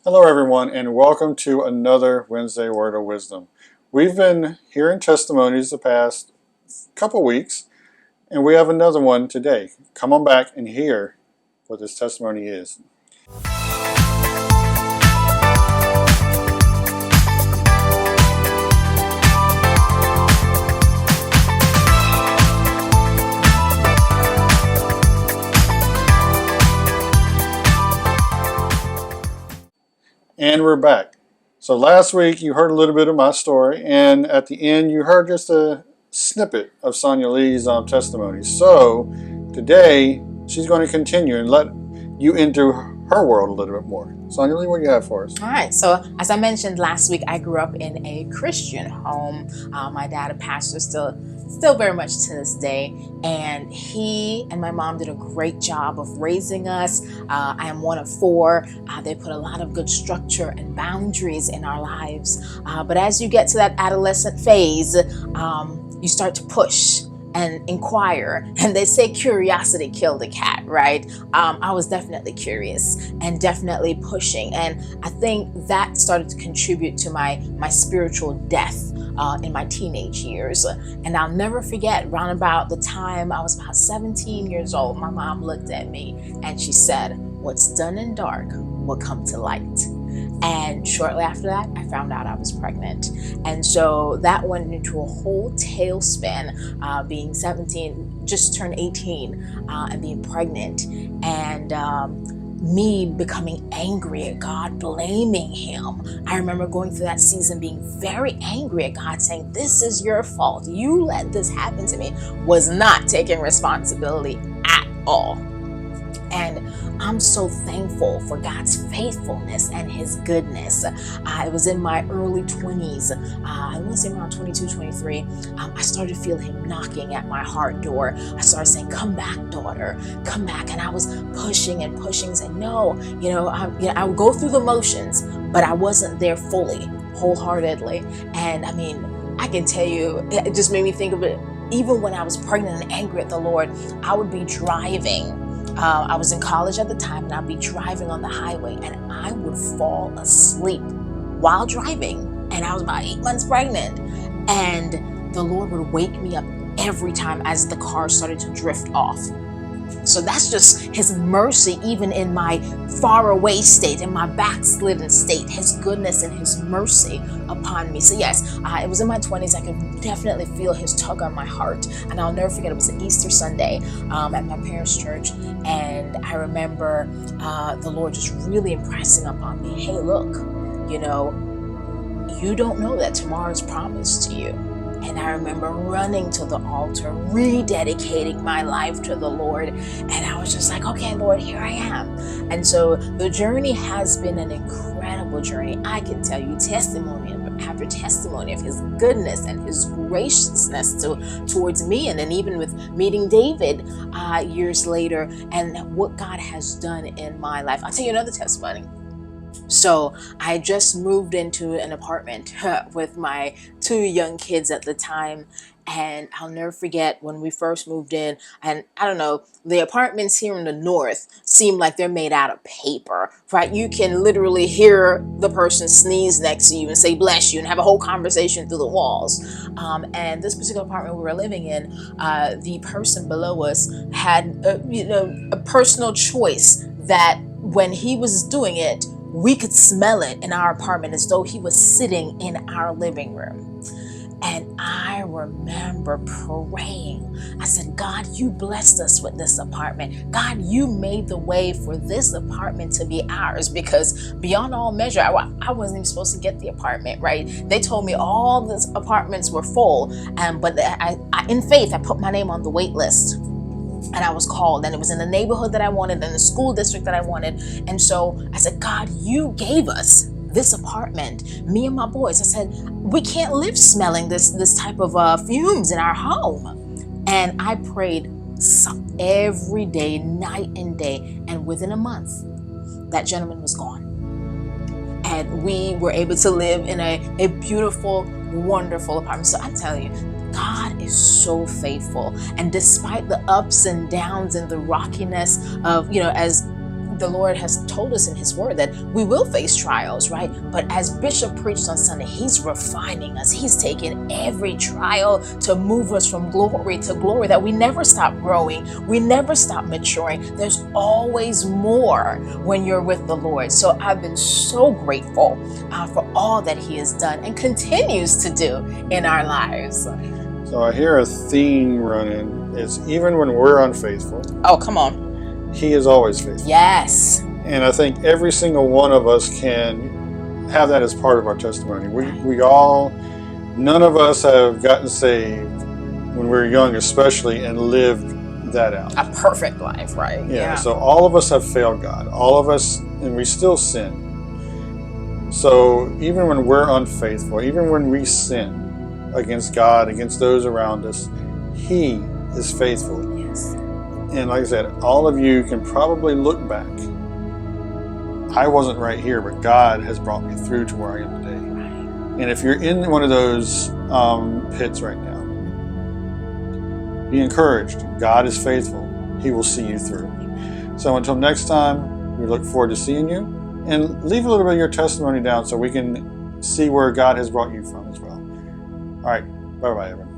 Hello, everyone, and welcome to another Wednesday Word of Wisdom. We've been hearing testimonies the past couple weeks, and we have another one today. Come on back and hear what this testimony is. And we're back. So last week you heard a little bit of my story, and at the end you heard just a snippet of Sonia Lee's testimony. So today she's going to continue and let you into her world a little bit more. Sonia Lee, what do you have for us? All right. So as I mentioned last week, I grew up in a Christian home. My dad, a pastor, still very much to this day. And he and my mom did a great job of raising us. I am one of four. They put a lot of good structure and boundaries in our lives. But as you get to that adolescent phase, you start to push and inquire, and they say curiosity killed the cat, right? I was definitely curious and definitely pushing, and I think that started to contribute to my spiritual death in my teenage years. And I'll never forget, round about the time I was about 17 years old, my mom looked at me and she said, "What's done in dark will come to light." And shortly after that, I found out I was pregnant. And so that went into a whole tailspin, being 17, just turned 18, and being pregnant. And me becoming angry at God, blaming Him. I remember going through that season being very angry at God, saying, "This is your fault. You let this happen to me." Was not taking responsibility at all. And I'm so thankful for God's faithfulness and His goodness. It was in my early 20s, I want to say around 22, 23, I started to feel Him knocking at my heart door. I started saying, "Come back, daughter, come back." And I was pushing and pushing, saying, "No, I would go through the motions, but I wasn't there fully, wholeheartedly." And I mean, I can tell you, it just made me think of it. Even when I was pregnant and angry at the Lord, I would be driving. I was in college at the time, and I'd be driving on the highway, and I would fall asleep while driving. And I was about 8 months pregnant, and the Lord would wake me up every time as the car started to drift off. So that's just His mercy, even in my far away state, in my backslidden state, His goodness and His mercy upon me. So yes, it was in my 20s. I could definitely feel His tug on my heart. And I'll never forget, it was an Easter Sunday at my parents' church. And I remember the Lord just really impressing upon me, "Hey, look, you don't know that tomorrow is promised to you." And I remember running to the altar, rededicating my life to the Lord. And I was just like, "Okay, Lord, here I am." And so the journey has been an incredible journey. I can tell you testimony after testimony of His goodness and His graciousness towards me. And then even with meeting David years later, and what God has done in my life. I'll tell you another testimony. So I just moved into an apartment with my 2 young kids at the time. And I'll never forget when we first moved in. And I don't know, the apartments here in the north seem like they're made out of paper, right? You can literally hear the person sneeze next to you and say "bless you" and have a whole conversation through the walls. And this particular apartment we were living in, the person below us had a personal choice that when he was doing it, we could smell it in our apartment as though he was sitting in our living room. And I remember praying. I said, "God, you blessed us with this apartment. God, you made the way for this apartment to be ours," because beyond all measure, I wasn't even supposed to get the apartment, right? They told me all the apartments were full, but in faith, I put my name on the wait list. And I was called, and it was in the neighborhood that I wanted, in the school district that I wanted. And so I said, "God, you gave us this apartment, me and my boys." I said, "We can't live smelling this type of fumes in our home." And I prayed every day, night and day. And within a month, that gentleman was gone. And we were able to live in a beautiful, wonderful apartment. So I'm telling you, God is so faithful. And despite the ups and downs and the rockiness of, as the Lord has told us in His Word that we will face trials, right? But as Bishop preached on Sunday, He's refining us. He's taking every trial to move us from glory to glory, that we never stop growing. We never stop maturing. There's always more when you're with the Lord. So I've been so grateful for all that He has done and continues to do in our lives. So I hear a theme running. It's even when we're unfaithful, Oh, come on. He is always faithful. Yes. And I think every single one of us can have that as part of our testimony. We all, none of us have gotten saved when we were young especially and lived that out. A perfect life, right? Yeah, so all of us have failed God. All of us, and we still sin. So even when we're unfaithful, even when we sin against God, against those around us, He is faithful. Yes. And like I said, all of you can probably look back. I wasn't right here, but God has brought me through to where I am today. Right. And if you're in one of those pits right now, be encouraged. God is faithful. He will see you through. So until next time, we look forward to seeing you. And leave a little bit of your testimony down so we can see where God has brought you from as well. All right. Bye-bye, everyone.